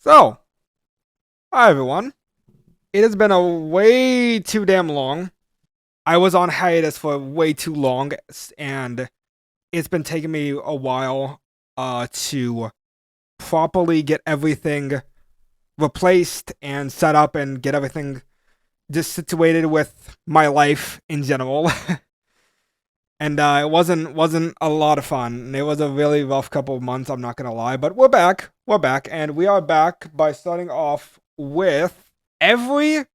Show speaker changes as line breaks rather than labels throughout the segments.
So, hi everyone. It has been a way too damn long. I was on hiatus for way too long, and it's been taking me a while to properly get everything replaced and set up and get everything just situated with my life in general. And it wasn't a lot of fun. It was a really rough couple of months, I'm not gonna lie. But we're back. We're back, and we are back by starting off with every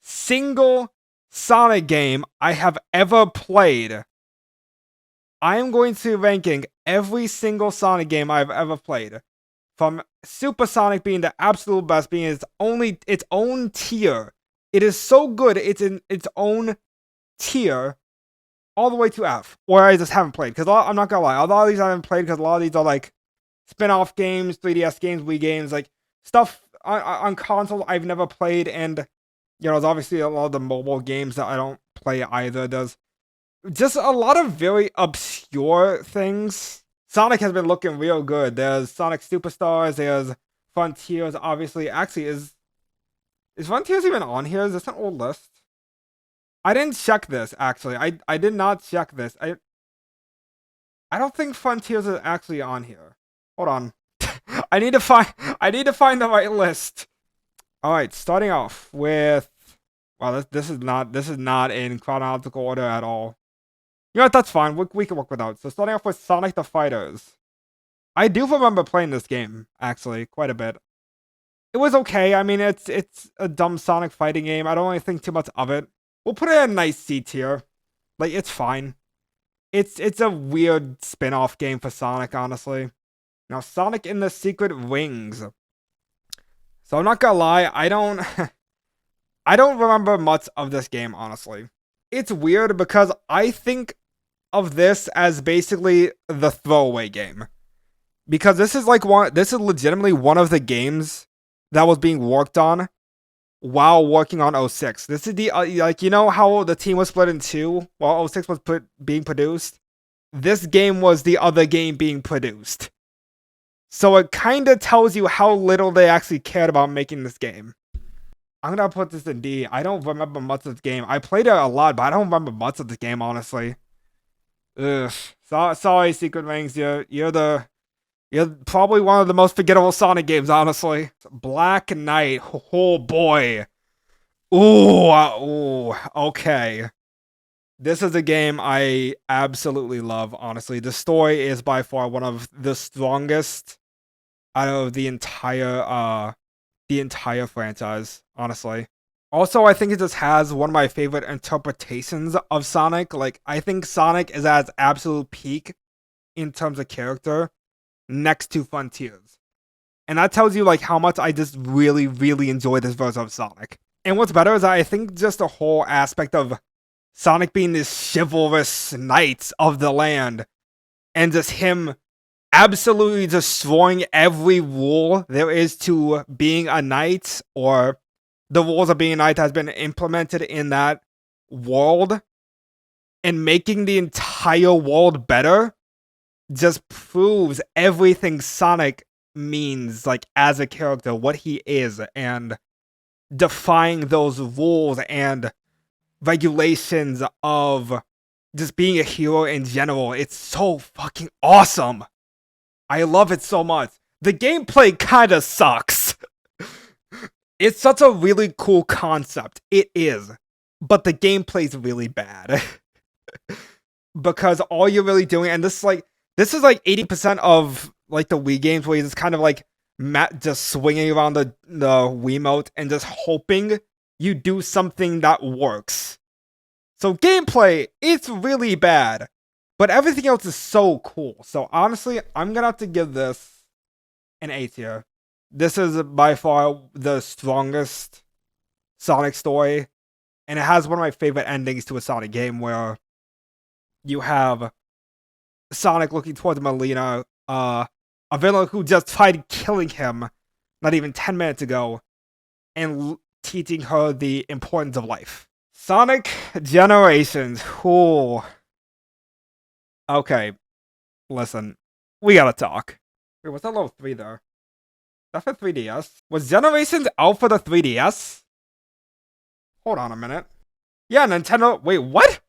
single Sonic game I have ever played. I am going to ranking every single Sonic game I've ever played. From Super Sonic being the absolute best, being its own tier. It is so good, it's in its own tier all the way to F, or I just haven't played. Because I'm not gonna lie, a lot of these I haven't played because a lot of these are like spin-off games, 3DS games, Wii games, like stuff on console I've never played, and there's obviously a lot of the mobile games that I don't play either. There's just a lot of very obscure things. Sonic has been looking real good. There's Sonic Superstars, there's Frontiers, obviously. Actually, is Frontiers even on here? Is this an old list? I didn't check this actually. I did not check this. I don't think Frontiers is actually on here. Hold on. I need to find the right list. All right, starting off with well, this is not in chronological order at all. You know what? That's fine. We can work without. So starting off with Sonic the Fighters. I do remember playing this game actually quite a bit. It was okay. I mean, it's a dumb Sonic fighting game. I don't really think too much of it. We'll put it in a nice C tier. Like it's fine. It's a weird spin-off game for Sonic, honestly. Now, Sonic in the Secret Rings. So I'm not gonna lie, I don't I don't remember much of this game, honestly. It's weird because I think of this as basically the throwaway game. Because this is legitimately one of the games that was being worked on while working on '06. This is the like how the team was split in two while '06 was being produced. This game was the other game being produced. So it kind of tells you how little they actually cared about making this game. I'm gonna put this in D. I don't remember much of this game. I played it a lot, but I don't remember much of this game, honestly. Ugh. Sorry, Secret Rings. You're probably one of the most forgettable Sonic games, honestly. Black Knight. Oh boy. Ooh. Okay. This is a game I absolutely love, honestly. The story is by far one of the strongest out of the entire franchise, honestly. Also, I think it just has one of my favorite interpretations of Sonic. Like, I think Sonic is at its absolute peak in terms of character next to Frontiers. And that tells you like how much I just really, really enjoy this version of Sonic. And what's better is I think just the whole aspect of Sonic being this chivalrous knight of the land and just him absolutely destroying every rule there is to being a knight, or the rules of being a knight has been implemented in that world, and making the entire world better just proves everything Sonic means, like as a character, what he is, and defying those rules and regulations of just being a hero in general. It's so fucking awesome. I love it so much. The gameplay kinda sucks. It's such a really cool concept. It is. But the gameplay's really bad. Because all you're really doing, and this is like 80% of like the Wii games where you're just kind of like just swinging around the Wiimote and just hoping you do something that works. So gameplay, it's really bad. But everything else is so cool. So honestly, I'm gonna have to give this an A tier. This is by far the strongest Sonic story, and it has one of my favorite endings to a Sonic game where you have Sonic looking towards Melina, a villain who just tried killing him not even 10 minutes ago, and teaching her the importance of life. Sonic Generations. Ooh. Okay, listen. We gotta talk. Wait, what's that level 3 there? That for 3DS? Was Generations out for the 3DS? Hold on a minute. Yeah, Nintendo. Wait, what?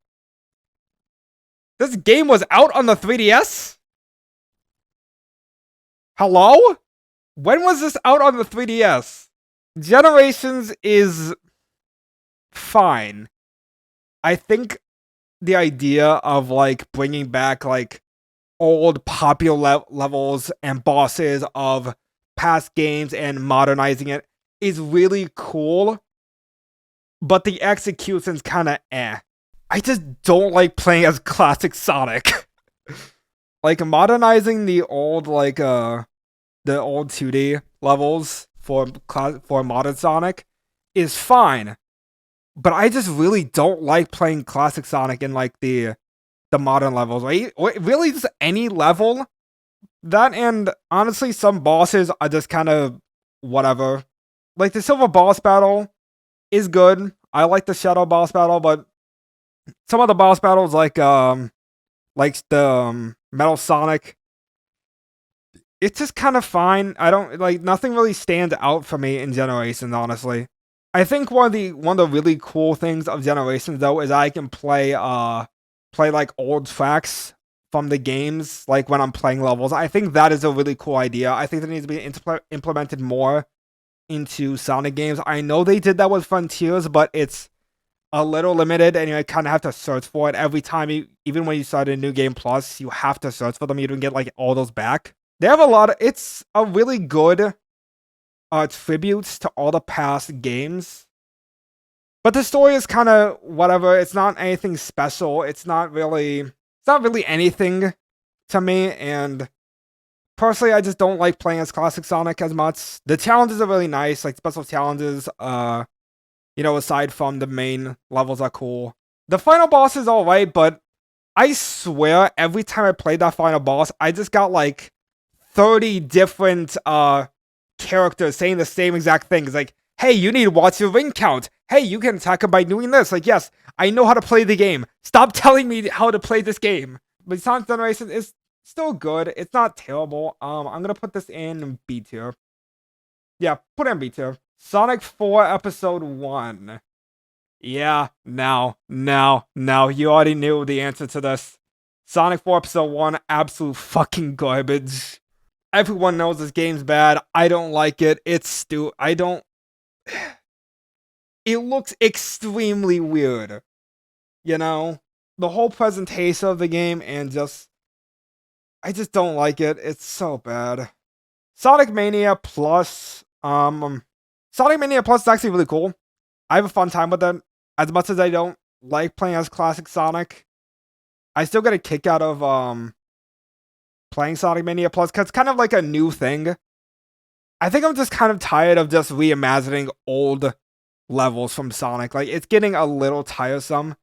This game was out on the 3DS? Hello? When was this out on the 3DS? Generations is fine. I think the idea of like bringing back like old popular levels and bosses of past games and modernizing it is really cool, but the execution's kind of eh. I just don't like playing as classic Sonic. Like modernizing the old the old 2D levels for modern Sonic is fine, but I just really don't like playing classic Sonic in like the modern levels. Right? Really, just any level. That and honestly, some bosses are just kind of whatever. Like the silver boss battle is good. I like the shadow boss battle, but some of the boss battles like the Metal Sonic, it's just kind of fine. I don't like nothing really stands out for me in Generations, honestly. I think one of the really cool things of Generations though is I can play like old tracks from the games like when I'm playing levels. I think that is a really cool idea. I think that needs to be implemented more into Sonic games. I know they did that with Frontiers, but it's a little limited and you kind of have to search for it every time even when you start a new game plus, you have to search for them. You don't get like all those back. They have a lot of, it's a really good tributes to all the past games. But the story is kind of whatever. It's not anything special. It's not really anything to me, and personally I just don't like playing as classic Sonic as much. The challenges are really nice, like special challenges, aside from the main levels are cool. The final boss is alright, but I swear every time I played that final boss, I just got like 30 different characters saying the same exact things. Like, hey, you need to watch your ring count. Hey, you can attack him by doing this. Like, yes, I know how to play the game. Stop telling me how to play this game. But Sonic Generations is still good. It's not terrible. I'm gonna put this in B tier. Yeah, put it in B tier. Sonic 4 Episode 1. Yeah, now. You already knew the answer to this. Sonic 4 Episode 1, absolute fucking garbage. Everyone knows this game's bad. I don't like it. It's I don't... It looks extremely weird. You know? The whole presentation of the game and just... I just don't like it. It's so bad. Sonic Mania Plus... Sonic Mania Plus is actually really cool. I have a fun time with it. As much as I don't like playing as classic Sonic, I still get a kick out of playing Sonic Mania Plus because it's kind of like a new thing. I think I'm just kind of tired of just reimagining old levels from Sonic. Like, it's getting a little tiresome.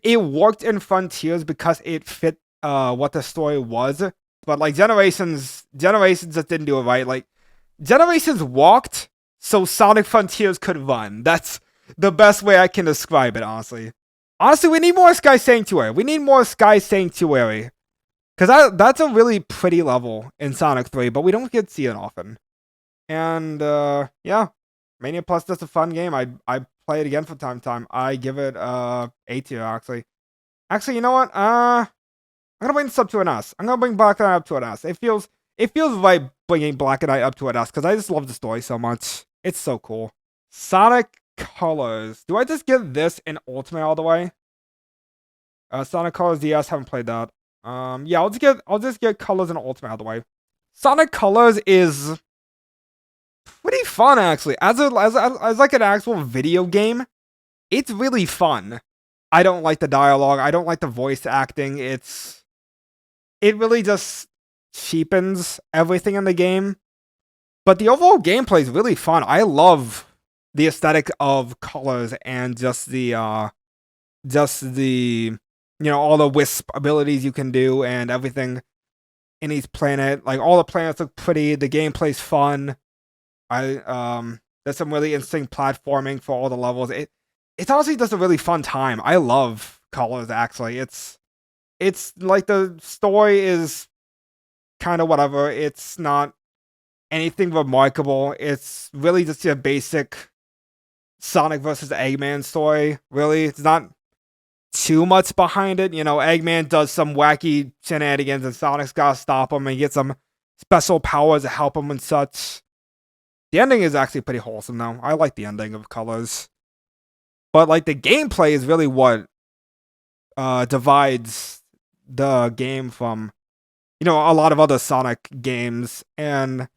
It worked in Frontiers because it fit what the story was, but like Generations just didn't do it right. Like, Generations walked so Sonic Frontiers could run. That's the best way I can describe it, honestly. Honestly, we need more Sky Sanctuary. Because that's a really pretty level in Sonic 3, but we don't get to see it often. And, yeah. Mania Plus is just a fun game. I play it again from time to time. I give it, A tier, actually. Actually, you know what? I'm gonna bring this up to an S. I'm gonna bring Black Knight up to an S. It feels right bringing Black Knight up to an S, because I just love the story so much. It's so cool. Sonic Colors. Do I just get this in Ultimate all the way? Sonic Colors DS, haven't played that. Yeah, I'll just get Colors and Ultimate out of the way. Sonic Colors is pretty fun, actually. As like an actual video game, it's really fun. I don't like the dialogue. I don't like the voice acting. It really just cheapens everything in the game. But the overall gameplay is really fun. I love the aesthetic of Colors and just the all the wisp abilities you can do and everything in each planet. Like, all the planets look pretty. The gameplay's fun. There's some really interesting platforming for all the levels. It's honestly just a really fun time. I love Colors, actually. It's like the story is kind of whatever. It's not anything remarkable. It's really just your basic Sonic versus Eggman story, really. It's not too much behind it. You know, Eggman does some wacky shenanigans and Sonic's gotta stop him and get some special powers to help him and such. The ending is actually pretty wholesome though. I like the ending of Colors. But like the gameplay is really what divides the game from, you know, a lot of other Sonic games. And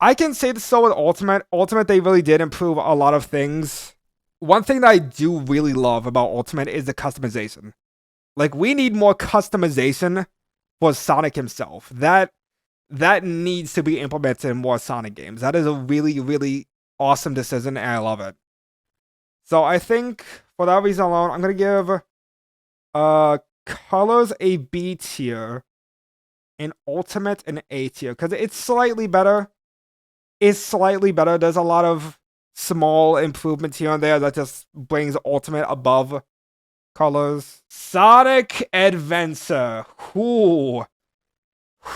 I can say this so with Ultimate. Ultimate, they really did improve a lot of things. One thing that I do really love about Ultimate is the customization. Like, we need more customization for Sonic himself. That needs to be implemented in more Sonic games. That is a really, really awesome decision, and I love it. So I think for that reason alone, I'm gonna give Colors a B tier and Ultimate an A tier because it's slightly better. It's slightly better. There's a lot of small improvements here and there that just brings Ultimate above Colors. Sonic Adventure. Ooh.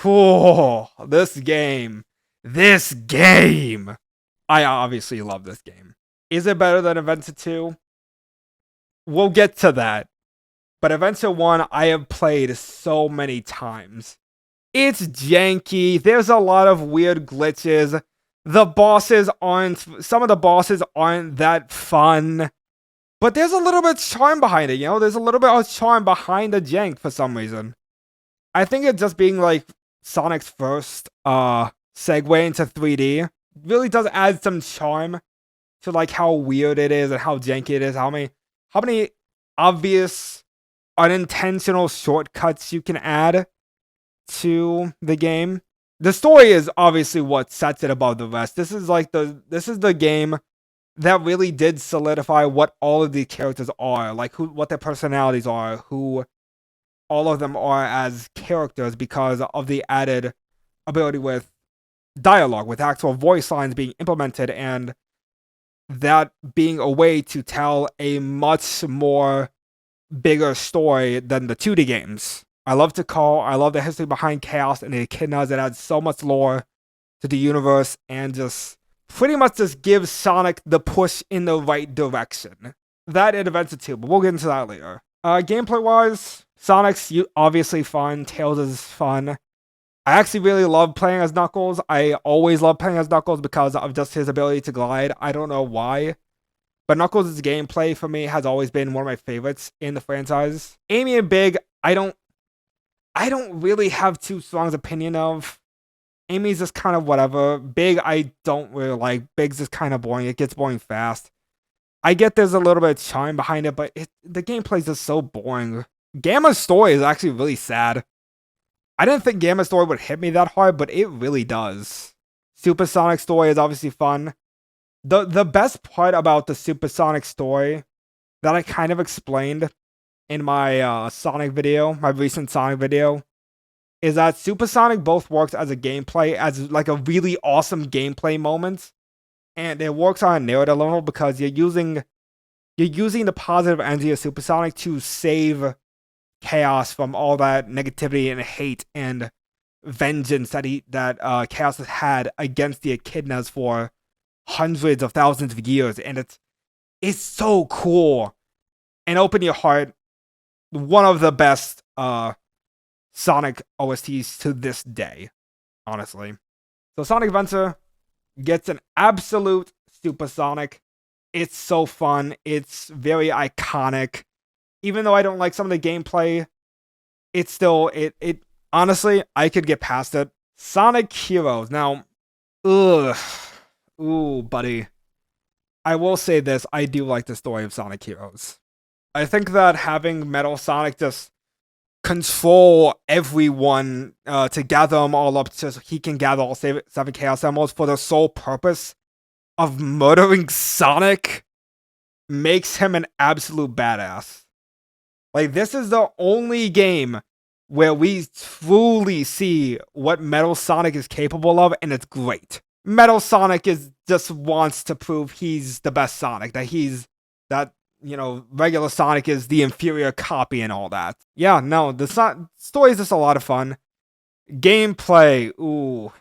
Ooh. This game. I obviously love this game. Is it better than Adventure 2? We'll get to that. But Adventure 1, I have played so many times. It's janky. There's a lot of weird glitches. Some of the bosses aren't that fun. But there's a little bit of charm behind it, you know? There's a little bit of charm behind the jank for some reason. I think it just being like Sonic's first segue into 3D really does add some charm to like how weird it is and how janky it is. How many obvious unintentional shortcuts you can add to the game. The story is obviously what sets it above the rest. This is the game that really did solidify what all of the characters are, like what their personalities are, who all of them are as characters because of the added ability with dialogue, with actual voice lines being implemented, and that being a way to tell a much more bigger story than the 2D games. I love the history behind Chaos and the Echidnas. It adds so much lore to the universe and just pretty much just gives Sonic the push in the right direction. That and Adventure 2, but we'll get into that later. Gameplay-wise, Sonic's obviously fun. Tails is fun. I actually really love playing as Knuckles. I always love playing as Knuckles because of just his ability to glide. I don't know why. But Knuckles' gameplay for me has always been one of my favorites in the franchise. Amy and Big, I don't really have too strong an opinion of. Amy's just kind of whatever. Big, I don't really like. Big's just kind of boring. It gets boring fast. I get there's a little bit of charm behind it, but the gameplay's just so boring. Gamma's story is actually really sad. I didn't think Gamma's story would hit me that hard, but it really does. Supersonic story is obviously fun. The best part about the Supersonic story that I kind of explained in my Sonic video, my recent Sonic video, is that Supersonic both works as a gameplay, as like a really awesome gameplay moment, and it works on a narrative level because you're using the positive energy of Supersonic to save Chaos from all that negativity and hate and vengeance that Chaos has had against the Echidnas for hundreds of thousands of years, and it's so cool. And Open Your Heart, one of the best Sonic OSTs to this day, honestly. So Sonic Adventure gets an absolute Supersonic. It's so fun. It's very iconic. Even though I don't like some of the gameplay, it's still it honestly, I could get past it. Sonic Heroes. Now, ooh, buddy. I will say this, I do like the story of Sonic Heroes. I think that having Metal Sonic just control everyone to gather them all up so he can gather all seven Chaos Emeralds for the sole purpose of murdering Sonic makes him an absolute badass. Like, this is the only game where we truly see what Metal Sonic is capable of, and it's great. Metal Sonic just wants to prove he's the best Sonic, that regular Sonic is the inferior copy and all that. Yeah, no, the story is just a lot of fun. Gameplay, ooh.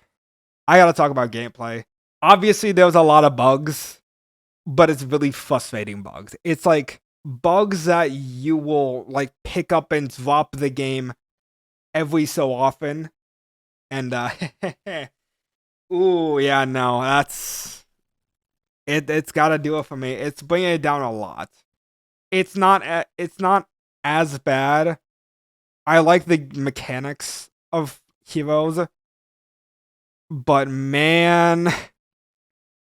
I gotta talk about gameplay. Obviously, there was a lot of bugs, but it's really frustrating bugs. It's like bugs that you will like pick up and drop the game every so often. And ooh, yeah, no, that's it. It's gotta do it for me. It's bringing it down a lot. It's not as bad. I like the mechanics of Heroes, but man,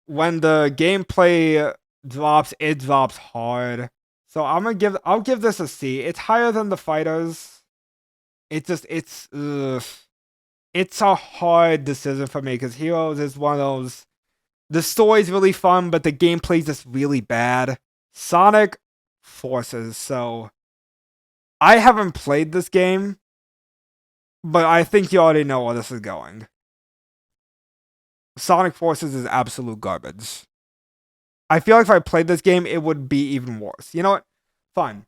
when the gameplay drops, it drops hard. So I'll give this a C. It's higher than the Fighters. It's a hard decision for me because Heroes is one of those. The story's really fun, but the gameplay's just really bad. Sonic Forces. So I haven't played this game, but I think you already know where this is going. Sonic Forces is absolute garbage. I feel like if I played this game, it would be even worse. You know what? Fine.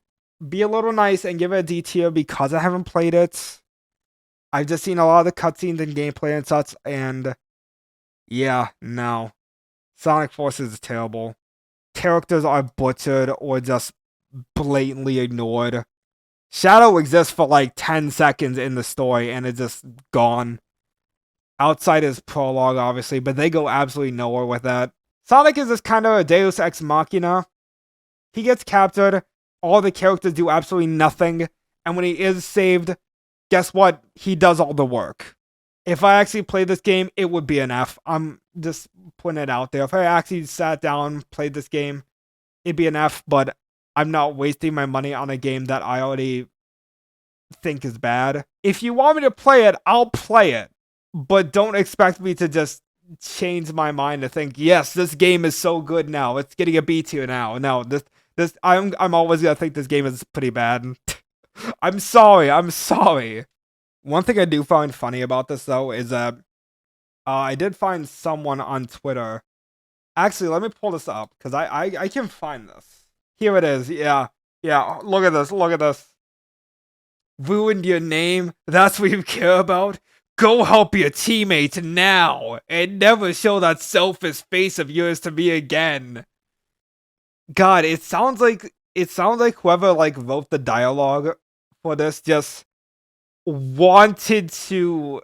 Be a little nice and give it a D tier because I haven't played it. I've just seen a lot of the cutscenes and gameplay and such, and yeah, no. Sonic Forces is terrible. Characters are butchered or just blatantly ignored. Shadow exists for like 10 seconds in the story and it's just gone. Outside is prologue, obviously, but they go absolutely nowhere with that. Sonic is just kind of a Deus Ex Machina. He gets captured, all the characters do absolutely nothing, and when he is saved, guess what? He does all the work. If I actually played this game, it would be an F. I'm just putting it out there. If I actually sat down, played this game, it'd be an F, but I'm not wasting my money on a game that I already think is bad. If you want me to play it, I'll play it. But don't expect me to just change my mind to think, yes, this game is so good now. It's getting a B tier now. No, I'm always gonna think this game is pretty bad. I'm sorry. One thing I do find funny about this though is that I did find someone on Twitter. Actually, let me pull this up because I can find this. Here it is. Yeah. Look at this. Ruined your name. That's what you care about. Go help your teammates now and never show that selfish face of yours to me again. God, it sounds like whoever like wrote the dialogue for this just wanted to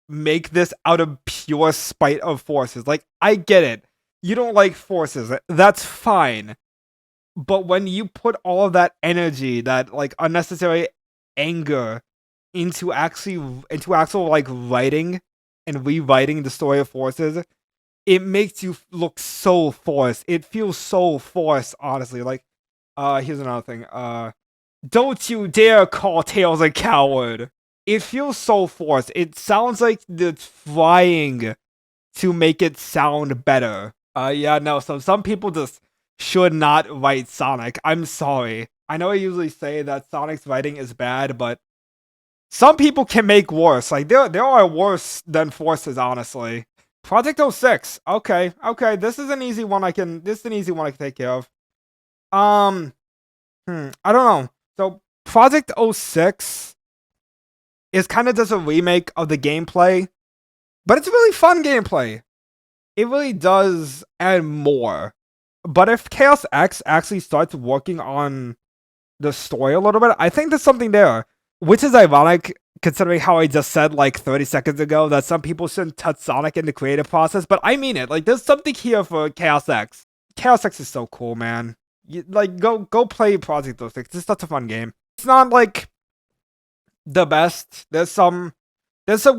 make this out of pure spite of Forces. Like, I get it. You don't like Forces. That's fine. But when you put all of that energy, that like unnecessary anger into actual like writing and rewriting the story of Forces, it makes you look so forced. It feels so forced, honestly. Like, here's another thing. Don't you dare call Tails a coward. It feels so forced. It sounds like they're trying to make it sound better. Yeah, no, so some people just should not write Sonic. I'm sorry. I know I usually say that Sonic's writing is bad, but some people can make worse. Like, there are worse than Forces, honestly. Project 06. Okay. This is an easy one I can take care of. I don't know. So Project 06 is kind of just a remake of the gameplay, but it's really fun gameplay. It really does add more. But if Chaos X actually starts working on the story a little bit, I think there's something there. Which is ironic, considering how I just said like 30 seconds ago that some people shouldn't touch Sonic in the creative process, but I mean it. Like, there's something here for Chaos X. Chaos X is so cool, man. Go play Project 06. It's such a fun game. It's not like the best. There's some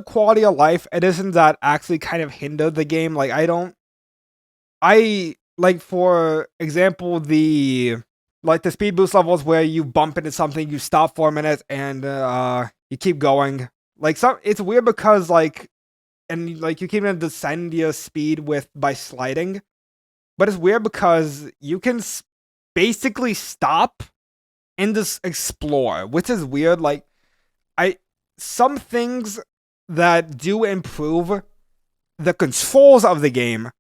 quality of life additions that actually kind of hinder the game. Like, for example, the speed boost levels where you bump into something, you stop for a minute, and you keep going. Like, it's weird because you keep gonna descend your speed by sliding, but it's weird because you can basically stop and just explore, which is weird. Like, some things that do improve the controls of the game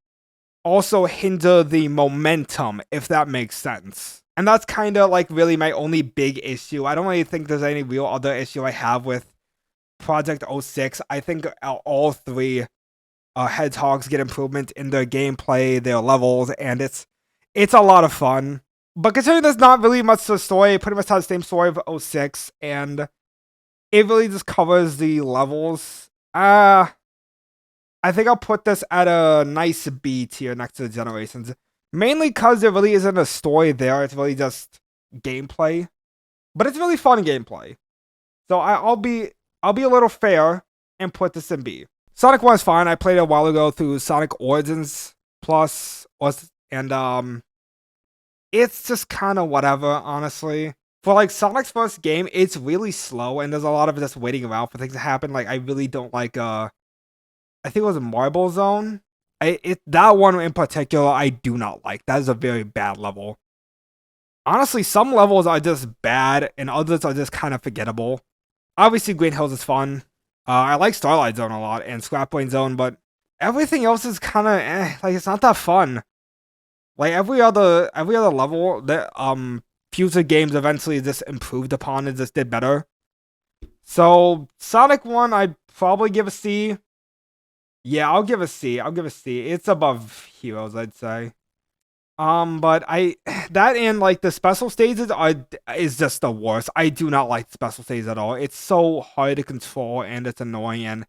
also hinder the momentum, if that makes sense. And that's kind of like really my only big issue. I don't really think there's any real other issue I have with Project 06. I think all three Hedgehogs get improvement in their gameplay, their levels, and it's a lot of fun. But considering there's not really much to the story, it pretty much has the same story of 06, and it really just covers the levels. I think I'll put this at a nice B tier next to the Generations. Mainly because there really isn't a story there, it's really just gameplay. But it's really fun gameplay. So I'll be a little fair and put this in B. Sonic 1 is fine. I played it a while ago through Sonic Origins Plus, and it's just kind of whatever, honestly. For like Sonic's first game, it's really slow, and there's a lot of just waiting around for things to happen. Like I really don't like I think it was Marble Zone. That one in particular, I do not like. That is a very bad level. Honestly, some levels are just bad, and others are just kind of forgettable. Obviously, Green Hills is fun. I like Starlight Zone a lot and Scrapbrain Zone, but everything else is kind of like it's not that fun. Like every other level that future games eventually just improved upon and just did better. So Sonic 1, I'd probably give a C. Yeah, I'll give a C. It's above Heroes, I'd say. But that and like the special stages is just the worst. I do not like special stages at all. It's so hard to control and it's annoying. And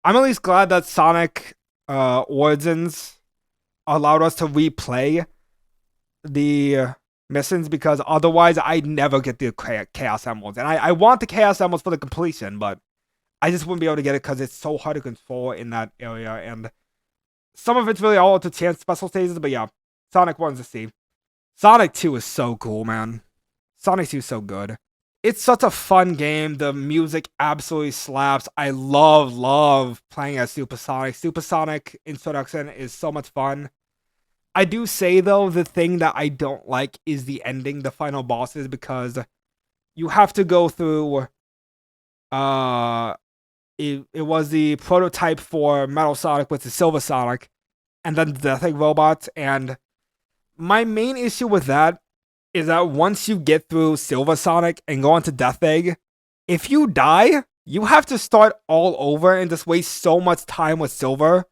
I'm at least glad that Sonic Origins allowed us to replay the missions, because otherwise I'd never get the Chaos Emeralds. And I want the Chaos Emeralds for the completion, but I just wouldn't be able to get it because it's so hard to control in that area. And some of it's really all to chance special stages, but yeah. Sonic 1's a C. Sonic 2 is so cool, man. Sonic 2 is so good. It's such a fun game. The music absolutely slaps. I love playing as Super Sonic. Super Sonic introduction is so much fun. I do say, though, the thing that I don't like is the ending, the final bosses, because you have to go through... It was the prototype for Metal Sonic with the Silver Sonic, and then the Death Egg robot, and... my main issue with that is that once you get through Silver Sonic and go on to Death Egg, if you die, you have to start all over and just waste so much time with Silver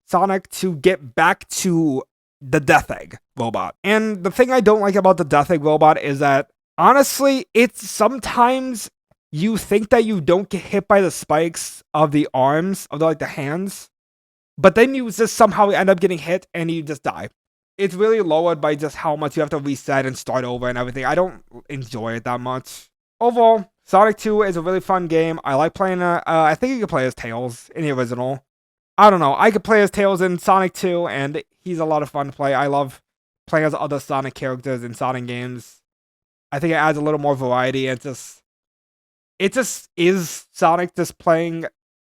Sonic to get back to the Death Egg robot. And the thing I don't like about the Death Egg robot is that, honestly, it's sometimes you think that you don't get hit by the spikes of the arms, of the hands, but then you just somehow end up getting hit and you just die. It's really lowered by just how much you have to reset and start over and everything. I don't enjoy it that much. Overall, Sonic 2 is a really fun game. I like playing I think you could play as Tails in the original. I don't know. I could play as Tails in Sonic 2, and he's a lot of fun to play. I love playing as other Sonic characters in Sonic games. I think it adds a little more variety. It just is Sonic just playing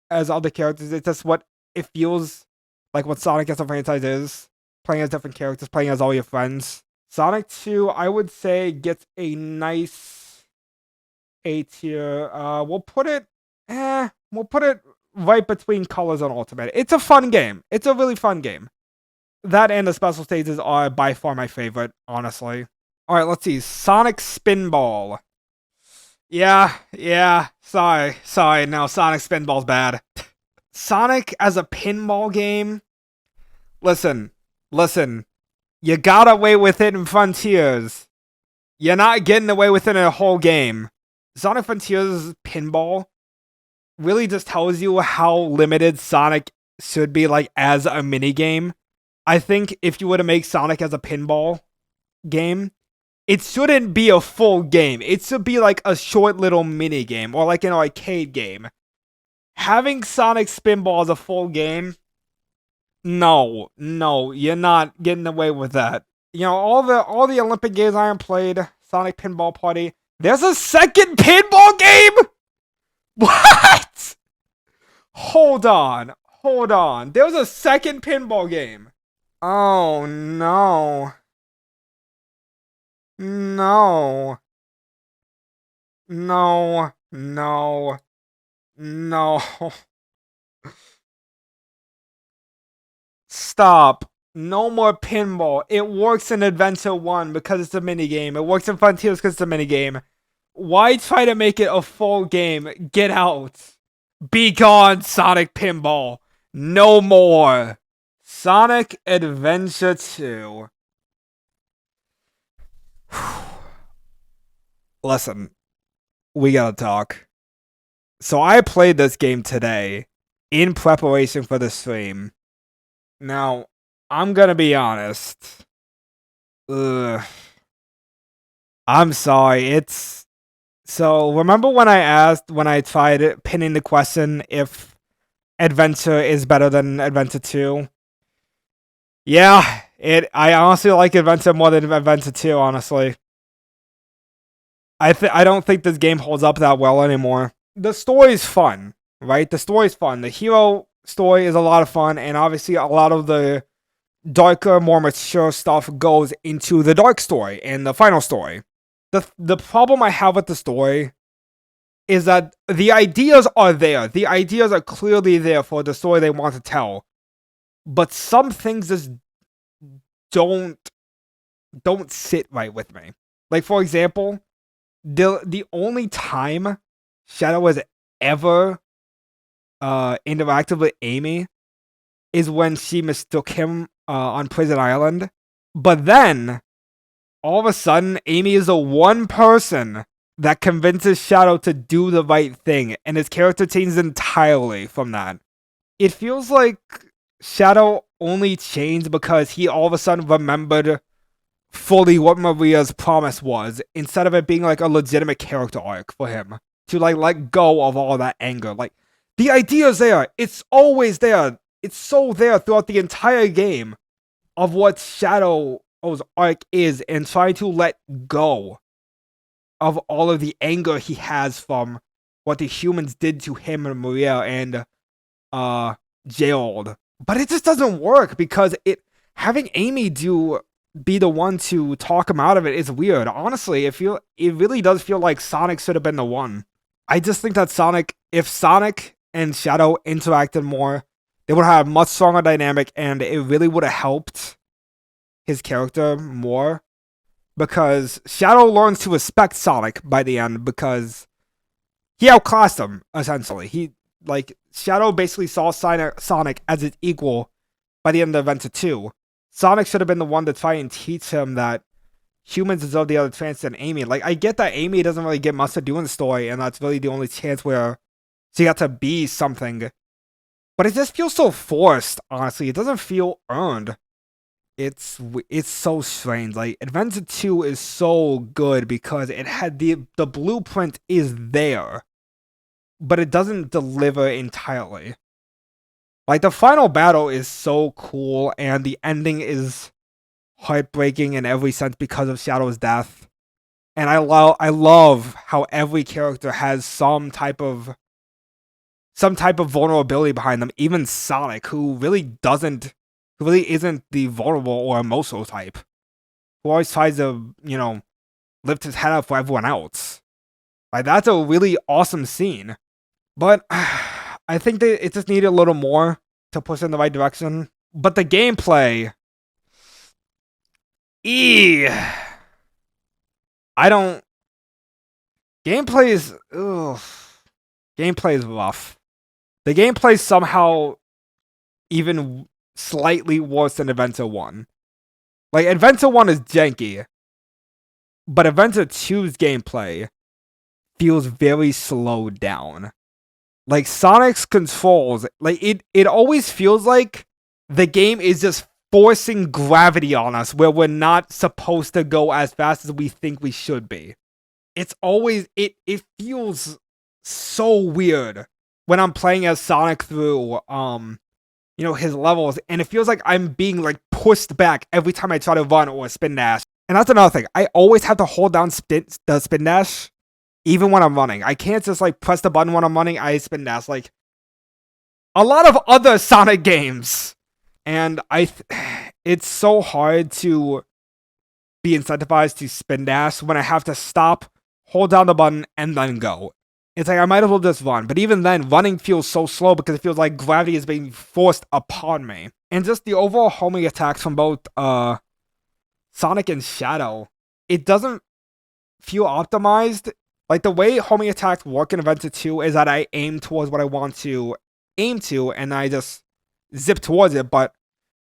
as other characters. It's just what it feels like what Sonic as a franchise is. Playing as different characters, playing as all your friends. Sonic 2, I would say, gets a nice A tier. We'll put it right between Colors and Ultimate. It's a fun game. It's a really fun game. That and the special stages are by far my favorite, honestly. Alright, let's see. Sonic Spinball. Yeah. Sorry. No, Sonic Spinball's bad. Sonic as a pinball game? Listen, you got away with it in Frontiers. You're not getting away with it in a whole game. Sonic Frontiers pinball really just tells you how limited Sonic should be, like, as a minigame. I think if you were to make Sonic as a pinball game, it shouldn't be a full game. It should be like a short little minigame, or like an arcade game. Having Sonic Spinball as a full game... No, you're not getting away with that. You know, all the Olympic games I have played, Sonic Pinball Party, there's a second pinball game? What? Hold on. There's a second pinball game. Oh, no. Stop. No more pinball. It works in Adventure 1 because it's a minigame. It works in Frontiers because it's a minigame. Why try to make it a full game? Get out. Be gone, Sonic Pinball. No more. Sonic Adventure 2. Listen, we gotta talk. So I played this game today in preparation for the stream. Now, I'm gonna be honest. Ugh. I'm sorry, it's... So, remember when I tried pinning the question if Adventure is better than Adventure 2? Yeah, I honestly like Adventure more than Adventure 2, honestly. I don't think this game holds up that well anymore. The story's fun, right? The story's fun. The hero story is a lot of fun, and obviously a lot of the darker, more mature stuff goes into the dark story and the final story. The problem I have with the story is that the ideas are there. The ideas are clearly there for the story they want to tell. But some things just don't sit right with me. Like, for example, the only time Shadow has ever interacted with Amy is when she mistook him on Prison Island. But then, all of a sudden, Amy is the one person that convinces Shadow to do the right thing, and his character changes entirely from that. It feels like Shadow only changed because he all of a sudden remembered fully what Maria's promise was, instead of it being like a legitimate character arc for him to like let go of all that anger. Like, the idea's there. It's always there. It's so there throughout the entire game of what Shadow's arc is, and trying to let go of all of the anger he has from what the humans did to him and Maria and Gerald. But it just doesn't work because having Amy be the one to talk him out of it is weird. Honestly, it really does feel like Sonic should have been the one. I just think that if Sonic and Shadow interacted more, they would have a much stronger dynamic, and it really would have helped his character more. Because Shadow learns to respect Sonic by the end because he outclassed him, essentially. Shadow basically saw Sonic as his equal by the end of Adventure 2. Sonic should have been the one to try and teach him that humans deserve the other chance than Amy. Like, I get that Amy doesn't really get much to do in the story, and that's really the only chance where she got to be something. But it just feels so forced, honestly. It doesn't feel earned. It's so strange. Like, Adventure 2 is so good because it had the blueprint is there, but it doesn't deliver entirely. Like, the final battle is so cool, and the ending is heartbreaking in every sense because of Shadow's death. And I love how every character has some type of vulnerability behind them. Even Sonic, who really isn't the vulnerable or emotional type, who always tries to, lift his head up for everyone else. Like, that's a really awesome scene. But I think that it just needed a little more to push in the right direction. But the gameplay... Gameplay is... Gameplay is rough. The gameplay is somehow even slightly worse than Adventure 1. Like, Adventure 1 is janky, but Adventure 2's gameplay feels very slowed down. Like, Sonic's controls, like, it always feels like the game is just forcing gravity on us where we're not supposed to go as fast as we think we should be. It's always, it feels so weird when I'm playing as Sonic through, his levels, and it feels like I'm being, like, pushed back every time I try to run or spin dash. And that's another thing. I always have to hold down the spin dash, even when I'm running. I can't just, like, press the button when I'm running, I spin dash, like a lot of other Sonic games. And it's so hard to be incentivized to spin dash when I have to stop, hold down the button, and then go. It's like, I might as well just run. But even then, running feels so slow because it feels like gravity is being forced upon me. And just the overall homing attacks from both Sonic and Shadow, it doesn't feel optimized. Like, the way homing attacks work in Adventure 2 is that I aim towards what I want to aim to, and I just zip towards it, but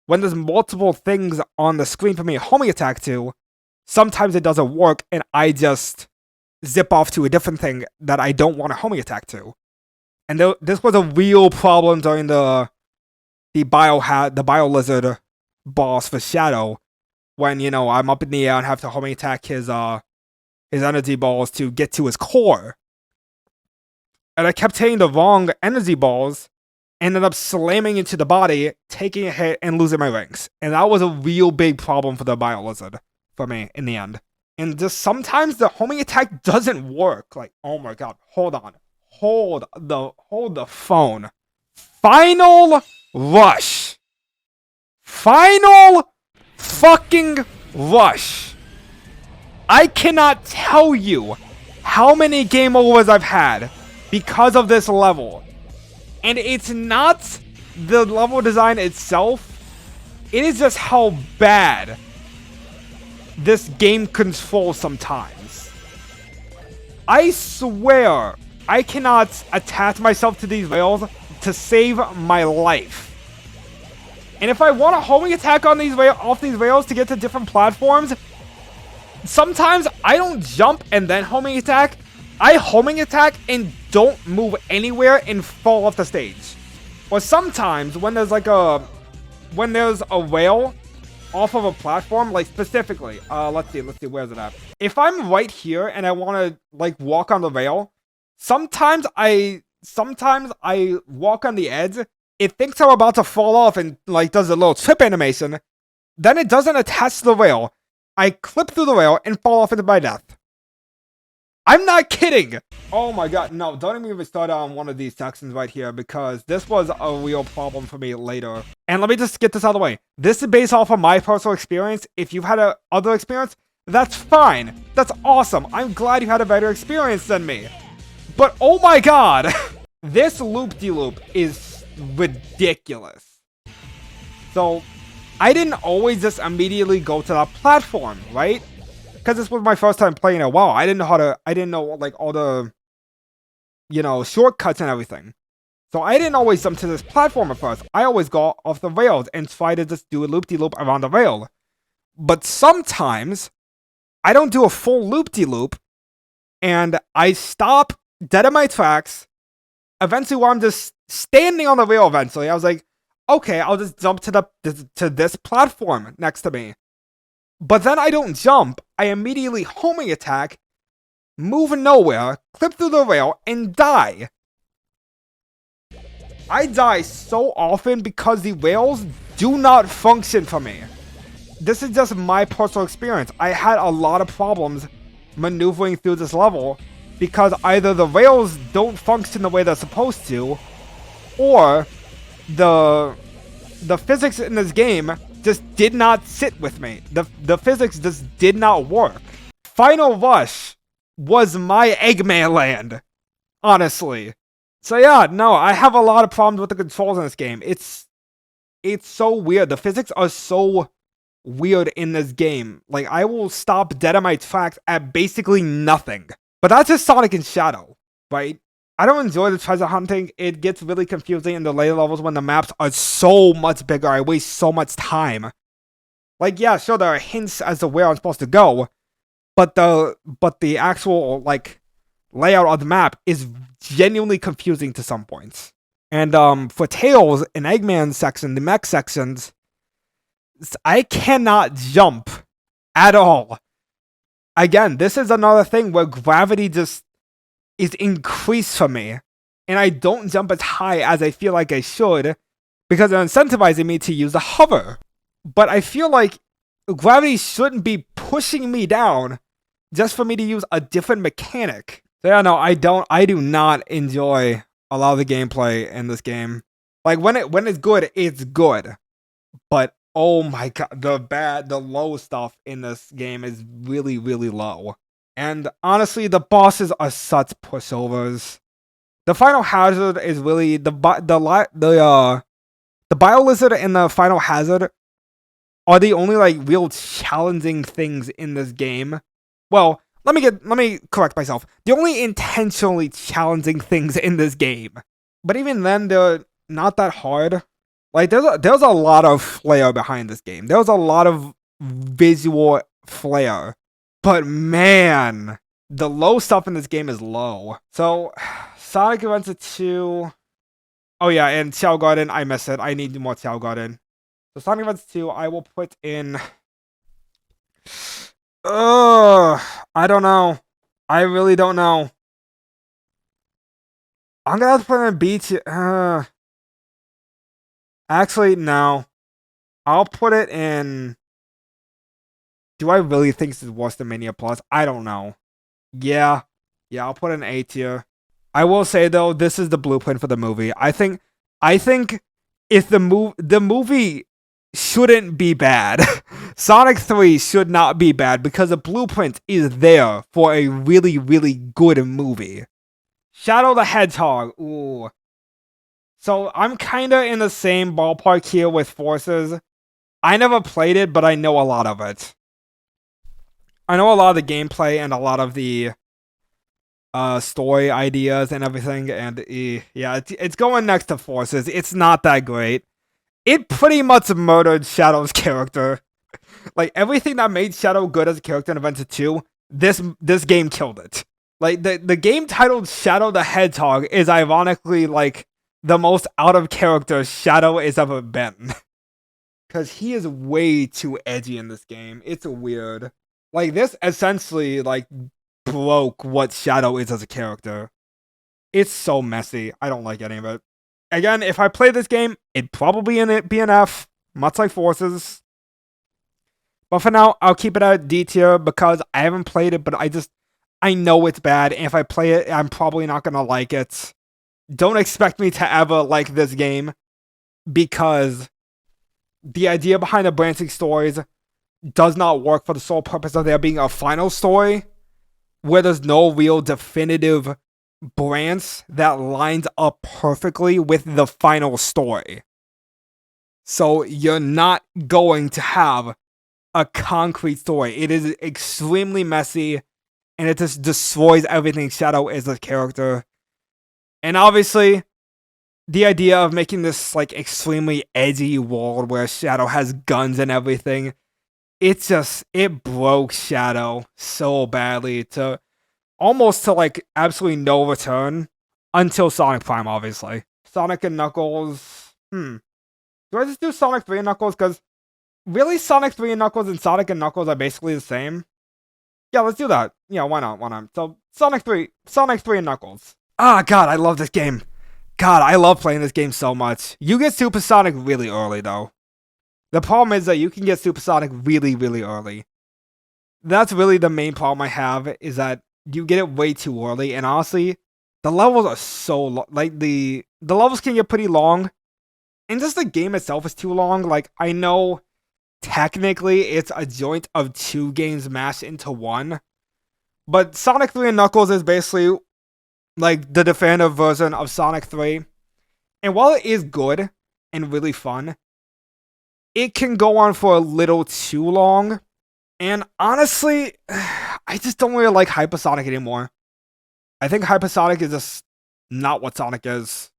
when there's multiple things on the screen for me to homing attack to, sometimes it doesn't work, and I just zip off to a different thing that I don't want to homing attack to. And this was a real problem during the Bio Lizard boss for Shadow, when, you know, I'm up in the air and have to homing attack his energy balls to get to his core. And I kept hitting the wrong energy balls, ended up slamming into the body, taking a hit, and losing my rings. And that was a real big problem for the Bio Lizard for me in the end. And just sometimes the homing attack doesn't work. Like, oh my god, hold on. Hold the phone. Final Rush. Final fucking Rush. I cannot tell you how many game overs I've had because of this level. And it's not the level design itself. It is just how bad this game controls sometimes. I swear I cannot attach myself to these rails to save my life. And if I want a homing attack on off these rails to get to different platforms, sometimes I don't jump and then homing attack. I homing attack and don't move anywhere and fall off the stage. Or sometimes when there's a rail off of a platform, like specifically, let's see, where's it at? If I'm right here and I want to like walk on the rail, sometimes I walk on the edge. It thinks I'm about to fall off and like does a little trip animation. Then it doesn't attach to the rail. I clip through the rail and fall off into my death. I'm not kidding! Oh my god, no, don't even start on one of these sections right here, because this was a real problem for me later. And let me just get this out of the way. This is based off of my personal experience. If you've had a other experience, that's fine. That's awesome. I'm glad you had a better experience than me. But oh my god! This loop-de-loop is ridiculous. So, I didn't always just immediately go to that platform, right? Because this was my first time playing it. Wow, I didn't know like all the, you know, shortcuts and everything. So I didn't always jump to this platform at first. I always go off the rails and try to just do a loop-de-loop around the rail. But sometimes, I don't do a full loop-de-loop, and I stop dead in my tracks. Eventually, while I'm just standing on the rail eventually, I was like, okay, I'll just jump to this platform next to me. But then I don't jump. I immediately homing attack, move nowhere, clip through the rail, and die. I die so often because the rails do not function for me. This is just my personal experience. I had a lot of problems maneuvering through this level because either the rails don't function the way they're supposed to, or the physics in this game just did not sit with me. The physics just did not work. Final Rush was my Eggman land, honestly. So yeah, no, I have a lot of problems with the controls in this game. It's so weird. The physics are so weird in this game. Like, I will stop dead in my tracks at basically nothing. But that's just Sonic and Shadow, right? I don't enjoy the treasure hunting. It gets really confusing in the later levels when the maps are so much bigger. I waste so much time. Like, yeah, sure, there are hints as to where I'm supposed to go, but the actual, like, layout of the map is genuinely confusing to some points. And for Tails and Eggman section, the mech sections, I cannot jump at all. Again, this is another thing where gravity just is increased for me, and I don't jump as high as I feel like I should because they're incentivizing me to use the hover. But I feel like gravity shouldn't be pushing me down just for me to use a different mechanic. So yeah, no, I do not enjoy a lot of the gameplay in this game. Like, when it's good, it's good. But oh my god, the low stuff in this game is really, really low. And honestly, the bosses are such pushovers. The Final Hazard is really the Bio Lizard and the Final Hazard are the only like real challenging things in this game. Well, let me correct myself. The only intentionally challenging things in this game. But even then, they're not that hard. Like there's a lot of flair behind this game. There's a lot of visual flair. But man, the low stuff in this game is low. So Sonic Adventure 2. Oh yeah, and Ciao Garden, I miss it. I need more Ciao Garden. So Sonic Adventure 2, I will put in. I don't know. I really don't know. I'm gonna have to put in B tier. Actually, no. I'll put it in. Do I really think this is worse than Mania Plus? I don't know. Yeah. Yeah, I'll put it in A tier. I will say though, this is the blueprint for the movie. I think if the movie shouldn't be bad. Sonic 3 should not be bad because the blueprint is there for a really, really good movie. Shadow the Hedgehog. Ooh. So I'm kind of in the same ballpark here with Forces. I never played it, but I know a lot of it. I know a lot of the gameplay and a lot of the story ideas and everything. And yeah, it's going next to Forces. It's not that great. It pretty much murdered Shadow's character. Like everything that made Shadow good as a character in Adventure 2, this game killed it. Like the game titled Shadow the Hedgehog is ironically like the most out of character Shadow has ever been. Cause he is way too edgy in this game. It's weird. Like this essentially like broke what Shadow is as a character. It's so messy. I don't like any of it. Again, if I play this game, it'd probably be an F, much like Forces. But for now, I'll keep it at D tier because I haven't played it, but I know it's bad. And if I play it, I'm probably not going to like it. Don't expect me to ever like this game because the idea behind the branching stories does not work for the sole purpose of there being a final story where there's no real definitive branch that lines up perfectly with the final story. So you're not going to have a concrete story. It is extremely messy, and it just destroys everything Shadow is as a character. And obviously, the idea of making this like extremely edgy world where Shadow has guns and everything, it broke Shadow so badly to almost to like absolutely no return until Sonic Prime, obviously. Sonic and Knuckles. Do I just do Sonic 3 and Knuckles? Because really, Sonic 3 and Knuckles and Sonic and Knuckles are basically the same. Yeah, let's do that. Yeah, why not? Why not? So, Sonic 3 and Knuckles. Ah, God, I love this game. God, I love playing this game so much. You get Supersonic really early, though. The problem is that you can get Supersonic really, really early. That's really the main problem I have, is that you get it way too early, and honestly, the levels are so long. Like, the levels can get pretty long, and just the game itself is too long. Like, I know technically it's a joint of two games mashed into one, but Sonic 3 and Knuckles is basically like the definitive version of Sonic 3. And while it is good and really fun, it can go on for a little too long. And honestly, I just don't really like Hypersonic anymore. I think Hypersonic is just not what Sonic is.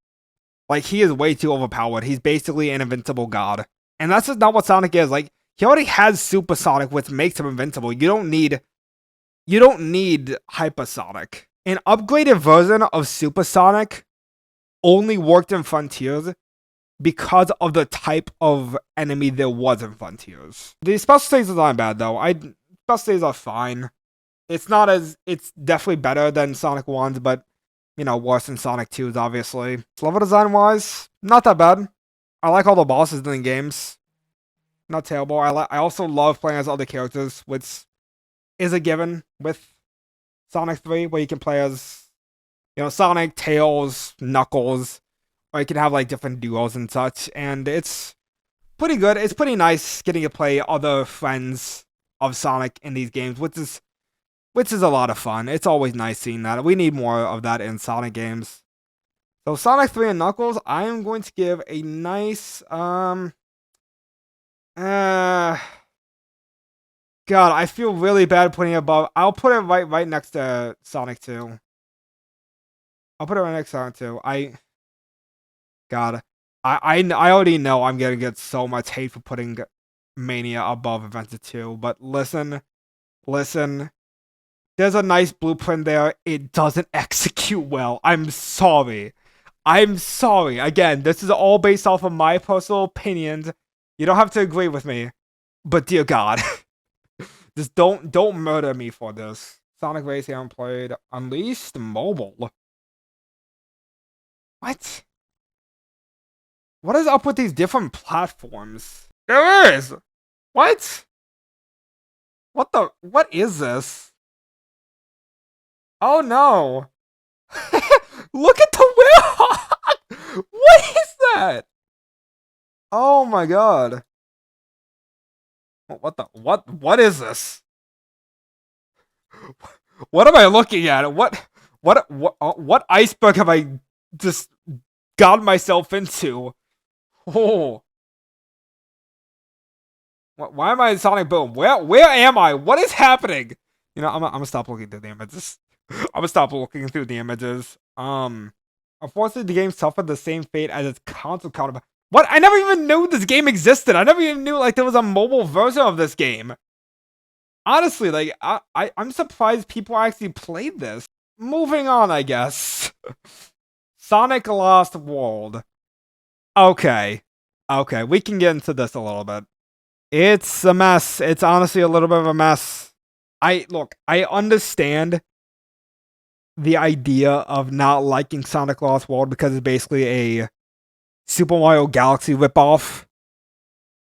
Like, he is way too overpowered. He's basically an invincible god. And that's just not what Sonic is. Like, he already has Supersonic, which makes him invincible. You don't need Hypersonic. An upgraded version of Supersonic only worked in Frontiers because of the type of enemy there was in Frontiers. The special stages aren't bad though. Special stages are fine. It's definitely better than Sonic 1's, but you know, worse than Sonic 2's obviously. Level design wise, not that bad. I like all the bosses in the games. Not terrible. I also love playing as other characters, which is a given with Sonic 3, where you can play as, you know, Sonic, Tails, Knuckles, or you can have like different duos and such, and it's pretty good. It's pretty nice getting to play other friends of Sonic in these games, which is a lot of fun. It's always nice seeing that. We need more of that in Sonic games. So Sonic 3 and Knuckles, I am going to give a nice God, I feel really bad putting it above. I'll put it right next to Sonic 2. I'll put it right next to Sonic 2. God. I already know I'm gonna get so much hate for putting Mania above Adventure 2, but listen, listen. There's a nice blueprint there. It doesn't execute well. I'm sorry. I'm sorry. Again, this is all based off of my personal opinions. You don't have to agree with me. But dear God. Just don't murder me for this. Sonic Racing haven't played. Unleashed Mobile. What? What is up with these different platforms? There is! What? What is this? Oh no! Look at the wheel! What is that? Oh my god. What is this? What am I looking at? What iceberg have I just got myself into? Oh. Why am I in Sonic Boom? Where am I? What is happening? You know, I'm gonna stop looking through the images. I'm gonna stop looking through the images. Unfortunately, the game suffered the same fate as its console counterpart. What? I never even knew this game existed. I never even knew like there was a mobile version of this game. Honestly, like I'm surprised people actually played this. Moving on, I guess. Sonic Lost World. Okay. Okay, we can get into this a little bit. It's a mess. It's honestly a little bit of a mess. I understand the idea of not liking Sonic Lost World because it's basically a Super Mario Galaxy ripoff.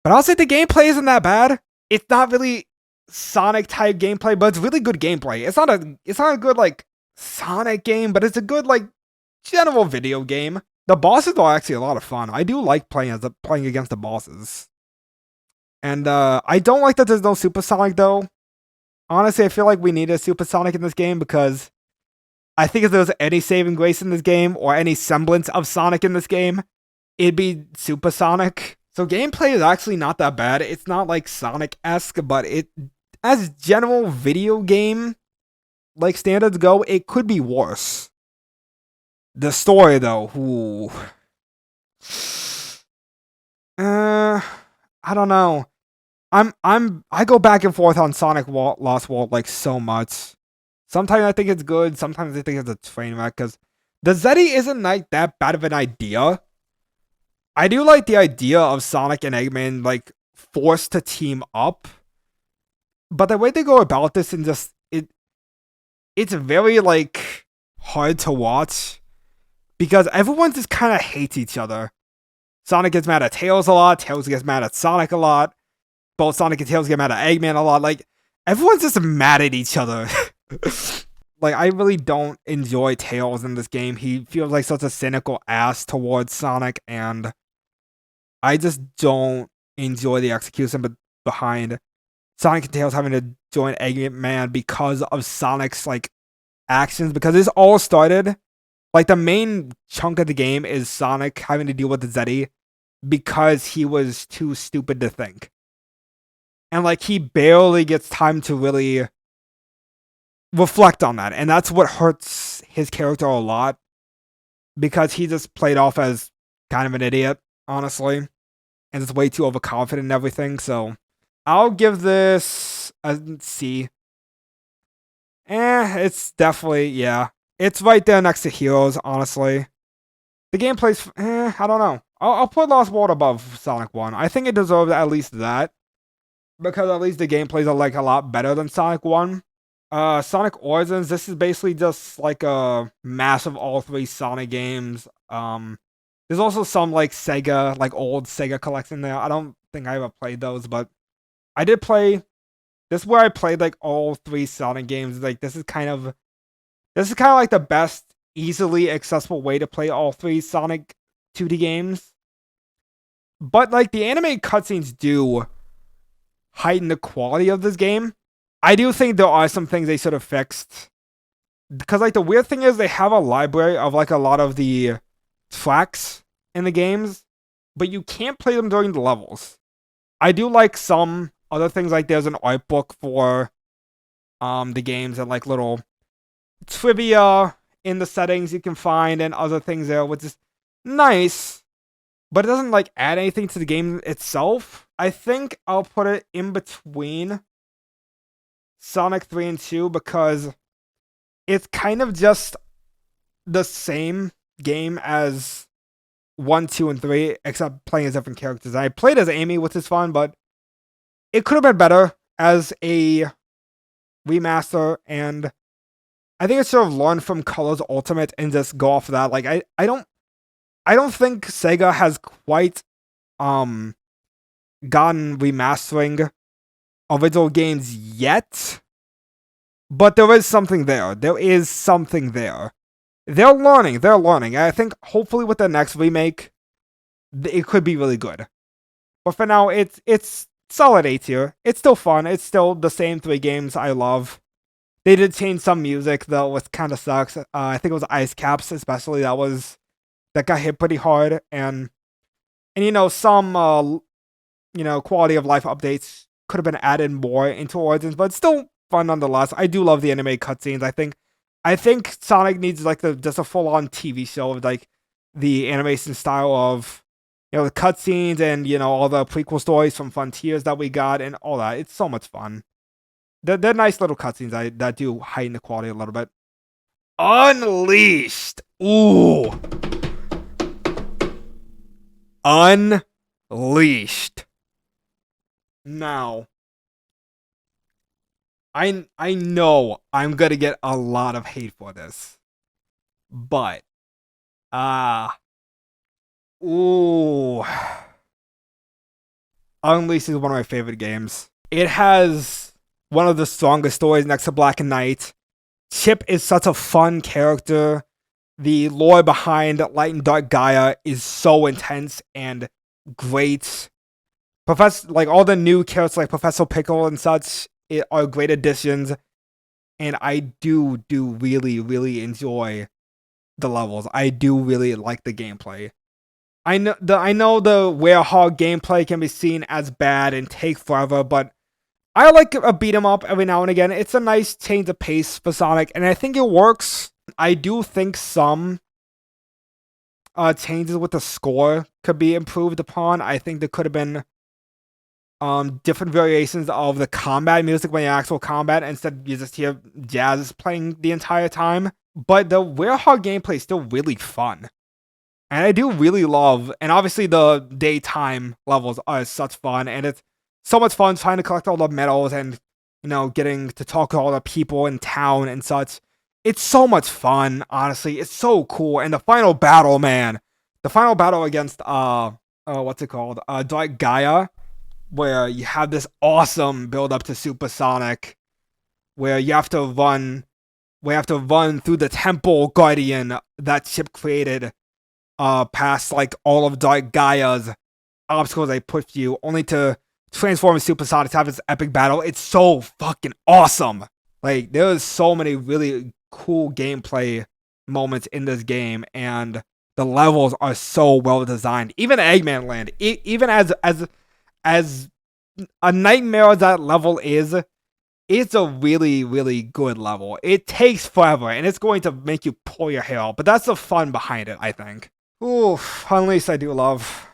But I'll say the gameplay isn't that bad. It's not really Sonic type gameplay, but it's really good gameplay. It's not a good like Sonic game, but it's a good like general video game. The bosses are actually a lot of fun. I do like playing against the bosses. And I don't like that there's no Super Sonic though. Honestly, I feel like we need a Super Sonic in this game because I think if there was any saving grace in this game or any semblance of Sonic in this game, it'd be Super Sonic. So gameplay is actually not that bad. It's not like Sonic-esque, but it, as general video game like standards go, it could be worse. The story though, ooh. I don't know. I go back and forth on Sonic Lost World like so much. Sometimes I think it's good, sometimes I think it's a train wreck because the Zeddy isn't like that bad of an idea. I do like the idea of Sonic and Eggman like forced to team up. But the way they go about this and just it's very like hard to watch because everyone just kind of hates each other. Sonic gets mad at Tails a lot, Tails gets mad at Sonic a lot. Both Sonic and Tails get mad at Eggman a lot. Like, everyone's just mad at each other. Like, I really don't enjoy Tails in this game. He feels like such a cynical ass towards Sonic, and I just don't enjoy the execution behind Sonic and Tails having to join Eggman because of Sonic's, like, actions. Because this all started, like, the main chunk of the game is Sonic having to deal with the Zeddy because he was too stupid to think. And like he barely gets time to really reflect on that. And that's what hurts his character a lot. Because he just played off as kind of an idiot, honestly. And is way too overconfident and everything. So I'll give this a C. It's definitely, yeah. It's right there next to Heroes, honestly. The gameplay's, I don't know. I'll put Lost World above Sonic 1. I think it deserves at least that. Because at least the gameplays are like a lot better than Sonic 1. Sonic Origins, this is basically just like a mass of all three Sonic games. There's also some like Sega, like old Sega collection there. I don't think I ever played those, but I did play. This is where I played like all three Sonic games. Like this is kind of like the best, easily accessible way to play all three Sonic 2D games. But like the animated cutscenes do heighten the quality of this game. I do think there are some things they should have fixed. Because like the weird thing is they have a library of like a lot of the tracks in the games, but you can't play them during the levels. I do like some other things, like there's an art book for the games and like little trivia in the settings you can find and other things there, which is nice. but it doesn't like add anything to the game itself. I think I'll put it in between Sonic 3 and 2 because it's kind of just the same game as 1, 2, and 3, except playing as different characters. I played as Amy, which is fun, but it could have been better as a remaster, and I think it should have learned from Colors Ultimate and just go off of that. Like I don't think Sega has quite gotten remastering original games yet, but there is something there. There is something there. They're learning. I think hopefully with the next remake, it could be really good. But for now, it's solid A tier. It's still fun. It's still the same 3 games I love. They did change some music though, which kind of sucks. I think it was Ice Caps, especially that got hit pretty hard, and some quality of life updates could have been added more into Origins, but it's still fun nonetheless. I do love the anime cutscenes. I think Sonic needs like just a full on TV show of like the animation style of the cutscenes and all the prequel stories from Frontiers that we got and all that. It's so much fun. They're nice little cutscenes that do heighten the quality a little bit. Unleashed. Ooh. Unleashed. Now, I know I'm gonna get a lot of hate for this, but ooh, Unleashed is one of my favorite games. It has one of the strongest stories next to Black and Night. Chip is such a fun character. The lore behind Light and Dark Gaia is so intense and great. All the new characters like Professor Pickle and such are great additions, and I do really, really enjoy the levels. I do really like the gameplay. I know the Werehog gameplay can be seen as bad and take forever, but I like a beat 'em up every now and again. It's a nice change of pace for Sonic, and I think it works. I do think some changes with the score could be improved upon. I think there could have been different variations of the combat music when you actual combat, instead you just hear jazz playing the entire time. But the Werehog gameplay is still really fun. And I do really love, and obviously the daytime levels are such fun, and it's so much fun trying to collect all the medals and, getting to talk to all the people in town and such. It's so much fun, honestly. It's so cool. And the final battle, man. The final battle against, what's it called? Dark Gaia, where you have this awesome build up to Supersonic, where you have to run through the Temple Guardian that Chip created, past like all of Dark Gaia's obstacles they put for you, only to transform Supersonic to have this epic battle. It's so fucking awesome. Like, there's so many really cool gameplay moments in this game, and the levels are so well designed. Even Eggman Land, even as a nightmare as that level is, it's a really, really good level. It takes forever, and it's going to make you pull your hair out, but that's the fun behind it, I think. Ooh, Unleashed I do love.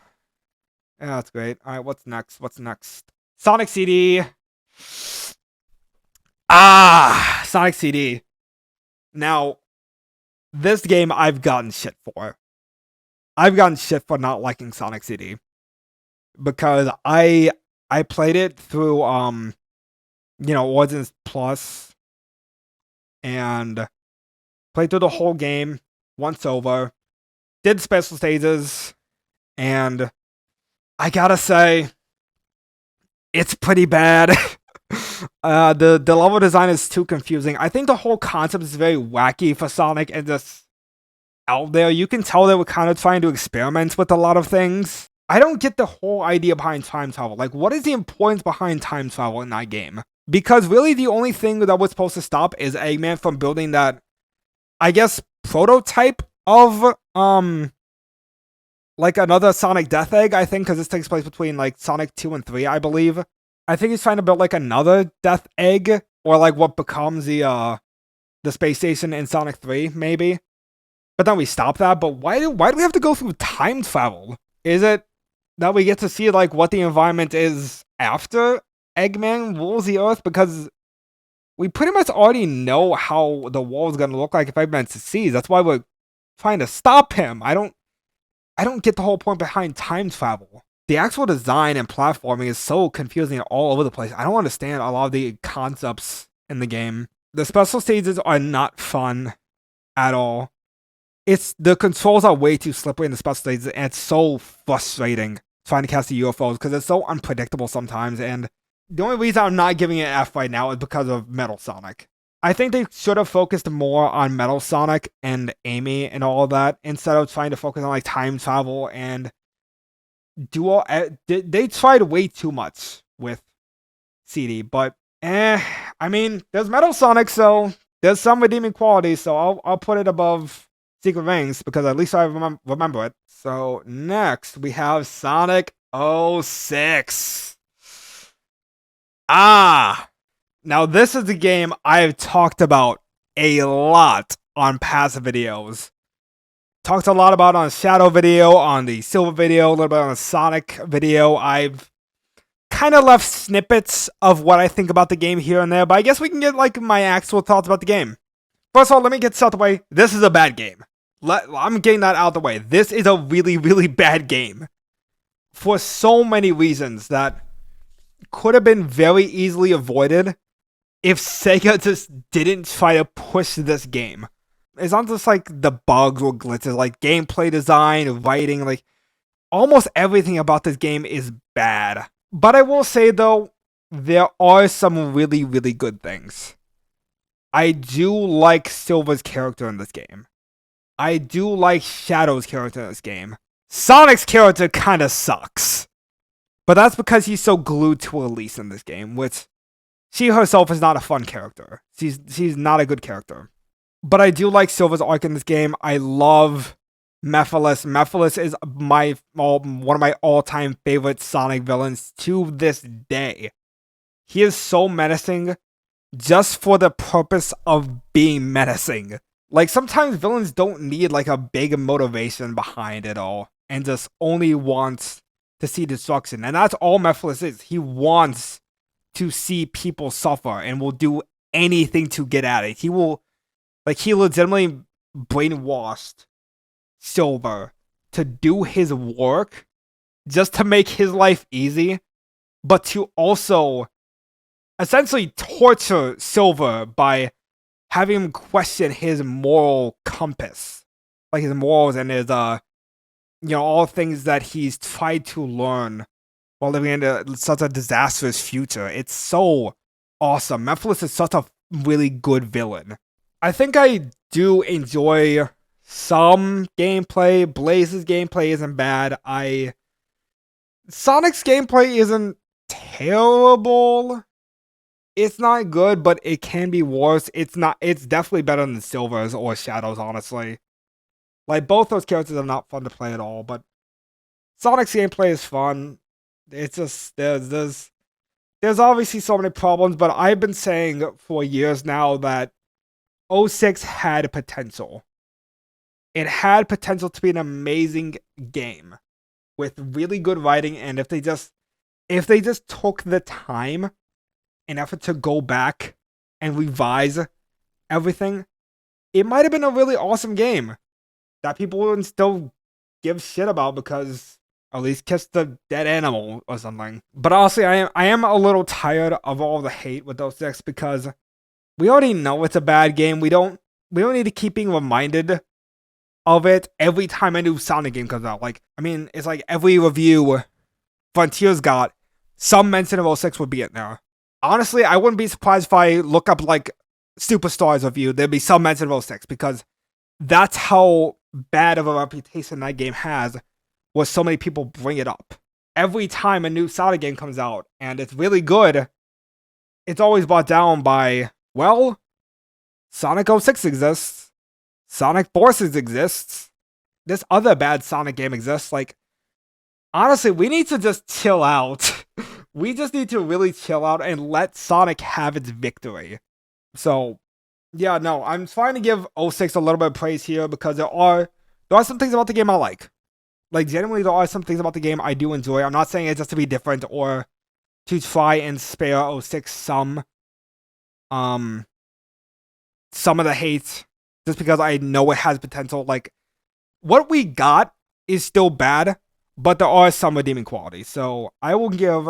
Yeah, that's great. Alright, what's next? Sonic CD. Sonic CD. Now, this game I've gotten shit for. I've gotten shit for not liking Sonic CD. Because I played it through Origins Plus, and played through the whole game once over, did special stages, and I gotta say, it's pretty bad. The level design is too confusing. I think the whole concept is very wacky for Sonic and just out there. You can tell they were kind of trying to experiment with a lot of things. I don't get the whole idea behind time travel. Like, what is the importance behind time travel in that game? Because really the only thing that was supposed to stop is Eggman from building that, I guess, prototype of, like another Sonic Death Egg, I think, because this takes place between, like, Sonic 2 and 3, I believe. I think he's trying to build, like, another Death Egg, or, like, what becomes the space station in Sonic 3, maybe. But then we stop that, but why do we have to go through time travel? Is it that we get to see like what the environment is after Eggman rules the Earth? Because we pretty much already know how the world's gonna look like if Eggman succeeds. That's why we're trying to stop him. I don't get the whole point behind time travel. The actual design and platforming is so confusing all over the place. I don't understand a lot of the concepts in the game. The special stages are not fun at all. It's the controls are way too slippery in the special stages, and it's so frustrating trying to catch the UFOs because it's so unpredictable sometimes. And the only reason I'm not giving it an F right now is because of Metal Sonic. I think they should have focused more on Metal Sonic and Amy and all of that instead of trying to focus on like time travel and dual. They tried way too much with CD, but I mean, there's Metal Sonic, so there's some redeeming qualities. So I'll put it above Secret Rings because at least I remember it. So next we have Sonic 06. Now this is a game I've talked about a lot on past videos. Talked a lot about on Shadow video, on the Silver video, a little bit on the Sonic video. I've kind of left snippets of what I think about the game here and there, but I guess we can get like my actual thoughts about the game. First of all, let me get this out the way. This is a bad game. I'm getting that out of the way. This is a really, really bad game. For so many reasons that could have been very easily avoided if Sega just didn't try to push this game. It's not just like the bugs or glitches, like gameplay design, writing, like almost everything about this game is bad. But I will say though, there are some really, really good things. I do like Silver's character in this game. I do like Shadow's character in this game. Sonic's character kinda sucks. But that's because he's so glued to Elise in this game, which she herself is not a fun character. She's not a good character. But I do like Silver's arc in this game. I love Mephiles. Mephiles is one of my all-time favorite Sonic villains to this day. He is so menacing just for the purpose of being menacing. Like, sometimes villains don't need like a big motivation behind it all and just only wants to see destruction. And that's all Mephiles is. He wants to see people suffer and will do anything to get at it. He legitimately brainwashed Silver to do his work just to make his life easy, but to also essentially torture Silver by having him question his moral compass, like his morals and his all things that he's tried to learn while living in such a disastrous future. It's so awesome. Mephiles is such a really good villain. I think I do enjoy some gameplay. Blaze's gameplay isn't bad. Sonic's gameplay isn't terrible. It's not good, but it can be worse. It's definitely better than Silver's or Shadow's, honestly. Like, both those characters are not fun to play at all, but Sonic's gameplay is fun. It's just, there's obviously so many problems, but I've been saying for years now that 06 had potential. It had potential to be an amazing game with really good writing, and if they just took the time and effort to go back and revise everything, it might have been a really awesome game that people wouldn't still give shit about because at least kissed the dead animal or something. But honestly, I am a little tired of all the hate with 06 because we already know it's a bad game. We don't need to keep being reminded of it every time a new Sonic game comes out. Like, I mean, it's like every review Frontiers got, some mention of 06 would be in there. Honestly, I wouldn't be surprised if I look up like Superstars review, there'd be some mention of 06 because that's how bad of a reputation that game has, where so many people bring it up. Every time a new Sonic game comes out and it's really good, it's always brought down by, well, Sonic 06 exists, Sonic Forces exists, this other bad Sonic game exists. Like, honestly, we need to just chill out. We just need to really chill out and let Sonic have its victory. So, yeah, no, I'm trying to give 06 a little bit of praise here because there are some things about the game I like. Like, genuinely, there are some things about the game I do enjoy. I'm not saying it just to be different or to try and spare '06 some of the hate just because I know it has potential. Like, what we got is still bad, but there are some redeeming qualities. So I will give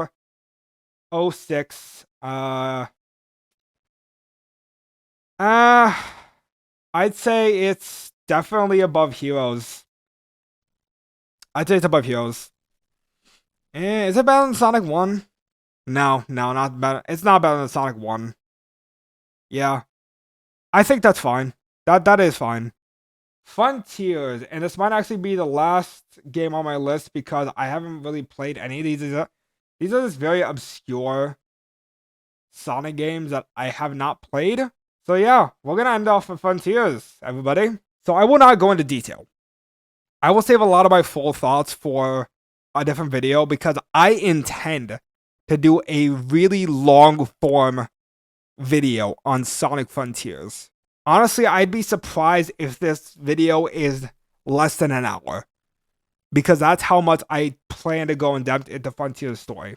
'06 I'd say it's definitely above Heroes. I'd say it's above Heroes. Is it better than Sonic 1? No, not better. It's not better than Sonic 1. Yeah. I think that's fine. That is fine. Frontiers, and this might actually be the last game on my list because I haven't really played any of these. These are just very obscure Sonic games that I have not played. So yeah, we're gonna end off with Frontiers, everybody. So I will not go into detail. I will save a lot of my full thoughts for a different video because I intend to do a really long form video on Sonic Frontiers. Honestly, I'd be surprised if this video is less than an hour because that's how much I plan to go in depth into Frontiers' story.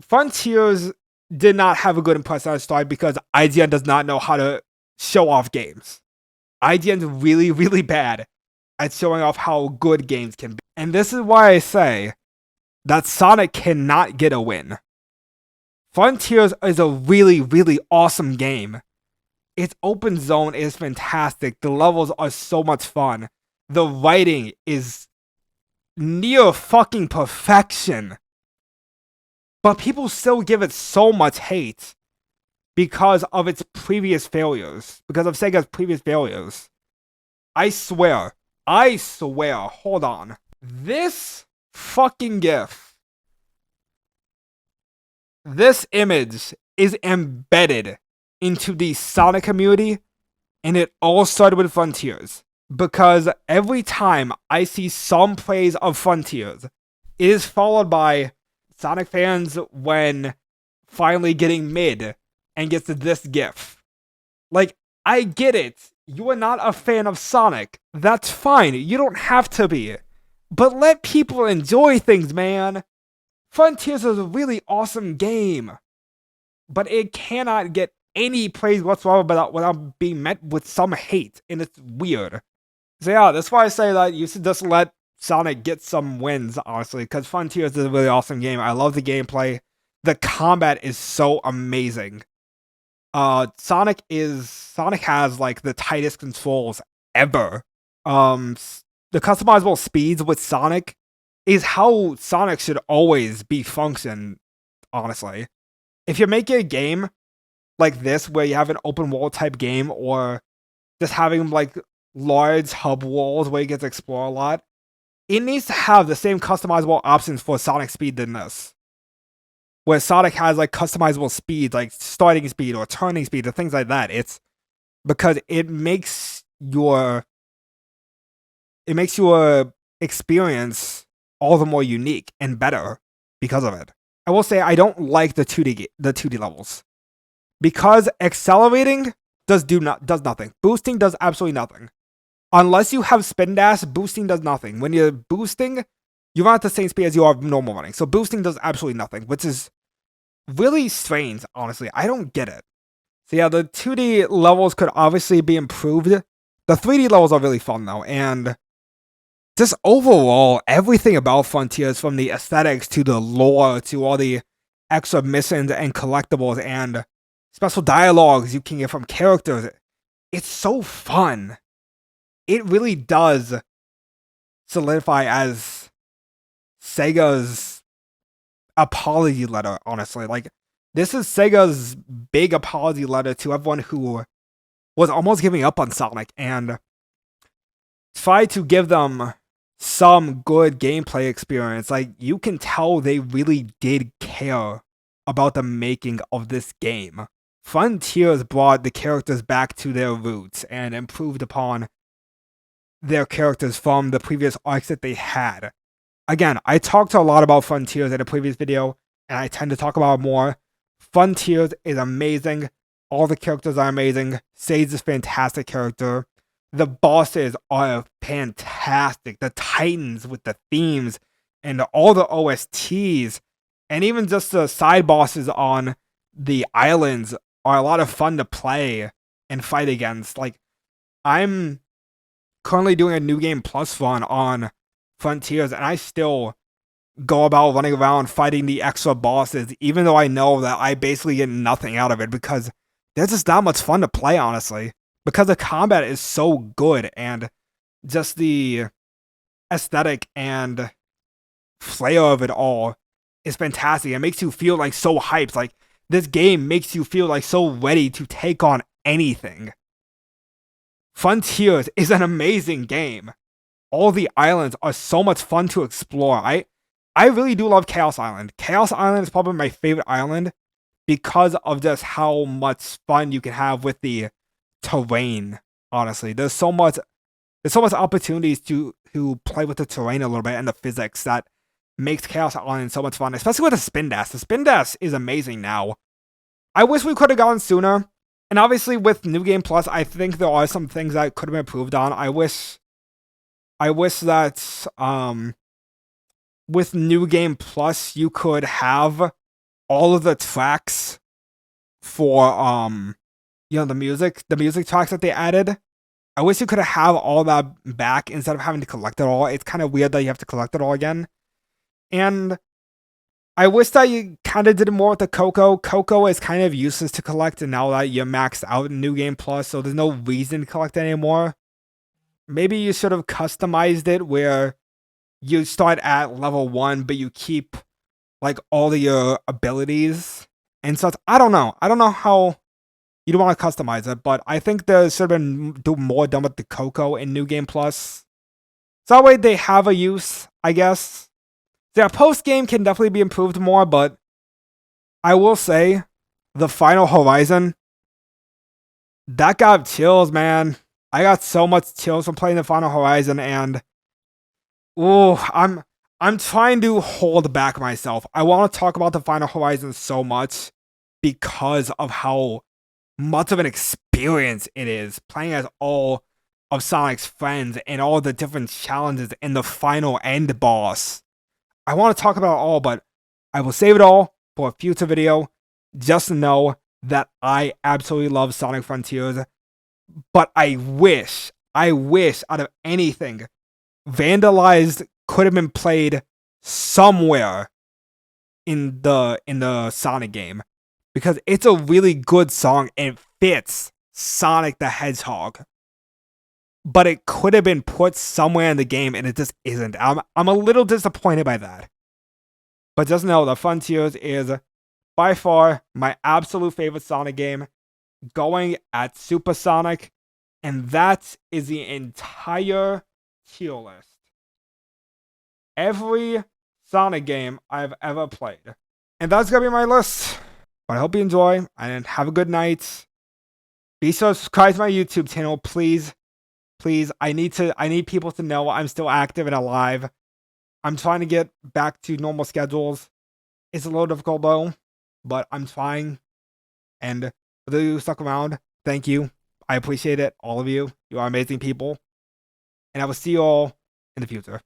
Frontiers did not have a good impression on the story because IGN does not know how to show off games. IGN's really, really bad at showing off how good games can be. And this is why I say that Sonic cannot get a win. Frontiers is a really, really awesome game. Its open zone is fantastic. The levels are so much fun. The writing is near fucking perfection. But people still give it so much hate because of its previous failures. Because of Sega's previous failures. I swear, hold on. This fucking GIF, this image is embedded into the Sonic community, and it all started with Frontiers. Because every time I see some praise of Frontiers, it is followed by Sonic fans when finally getting mid and gets this GIF. Like, I get it. You are not a fan of Sonic. That's fine. You don't have to be. But let people enjoy things, man. Frontiers is a really awesome game. But it cannot get any praise whatsoever without being met with some hate. And it's weird. So yeah, that's why I say that you should just let Sonic get some wins, honestly. Because Frontiers is a really awesome game. I love the gameplay. The combat is so amazing. Sonic has like the tightest controls ever. The customizable speeds with Sonic is how Sonic should always be function, honestly. If you're making a game like this where you have an open world type game or just having like large hub worlds where you get to explore a lot, it needs to have the same customizable options for Sonic speed than this. Where Sonic has like customizable speed, like starting speed or turning speed or things like that. It's because it makes your experience all the more unique and better because of it. I will say I don't like the 2D levels because accelerating does nothing. Boosting does absolutely nothing. Unless you have spin dash, boosting does nothing. When you're boosting, you run at the same speed as you are normal running. So boosting does absolutely nothing, which is really strange, honestly. I don't get it. So yeah, the 2D levels could obviously be improved. The 3D levels are really fun though, and just overall, everything about Frontiers, from the aesthetics to the lore to all the extra missions and collectibles and special dialogues you can get from characters, it's so fun. It really does solidify as Sega's apology letter, honestly. Like, this is Sega's big apology letter to everyone who was almost giving up on Sonic and tried to give them some good gameplay experience. Like, you can tell they really did care about the making of this game. Frontiers brought the characters back to their roots and improved upon their characters from the previous arcs that they had. Again, I talked a lot about Frontiers in a previous video, and I tend to talk about it more. Frontiers is amazing. All the characters are amazing. Sage is a fantastic character. The bosses are fantastic. The Titans with the themes and all the OSTs, and even just the side bosses on the islands are a lot of fun to play and fight against. Like, I'm currently doing a New Game Plus run on Frontiers, and I still go about running around fighting the extra bosses, even though I know that I basically get nothing out of it because there's just not much fun to play, honestly. Because the combat is so good and just the aesthetic and flair of it all is fantastic. It makes you feel like so hyped. Like, this game makes you feel like so ready to take on anything. Frontiers is an amazing game. All the islands are so much fun to explore. I really do love Chaos Island. Chaos Island is probably my favorite island because of just how much fun you can have with the terrain. Honestly, there's so much opportunities to play with the terrain a little bit and the physics that makes Chaos Island so much fun, especially with the spin dash. The spin dash is amazing now. I wish we could have gone sooner. And obviously with New Game Plus, I think there are some things that could have been improved on. I wish that with New Game Plus you could have all of the tracks for the music tracks that they added. I wish you could have all that back instead of having to collect it all. It's kind of weird that you have to collect it all again. And I wish that you kind of did more with the Coco. Coco is kind of useless to collect, and now that you're maxed out in New Game Plus, so there's no reason to collect it anymore. Maybe you should have customized it where you start at level 1, but you keep like all of your abilities and such. I don't know how you don't want to customize it, but I think there should have been more done with the Coco in New Game Plus. So that way they have a use, I guess. Yeah, post game can definitely be improved more, but I will say the Final Horizon, that got chills, man. I got so much chills from playing the Final Horizon, and I'm trying to hold back myself. I want to talk about the Final Horizon so much because of how much of an experience it is playing as all of Sonic's friends and all the different challenges in the final end boss. I want to talk about it all, but I will save it all for a future video. Just know that I absolutely love Sonic Frontiers, but I wish out of anything, Vandalized could have been played somewhere in the Sonic game, because it's a really good song and it fits Sonic the Hedgehog. But it could have been put somewhere in the game, and it just isn't. I'm a little disappointed by that. But just know that Frontiers is by far my absolute favorite Sonic game, going at Super Sonic, and that is the entire tier list. Every Sonic game I've ever played. And that's gonna be my list. But I hope you enjoy, and have a good night. Be sure to subscribe to my YouTube channel, please. Please, I need people to know I'm still active and alive. I'm trying to get back to normal schedules. It's a little difficult though, but I'm trying. And for those of you who stuck around, thank you. I appreciate it, all of you. You are amazing people. And I will see you all in the future.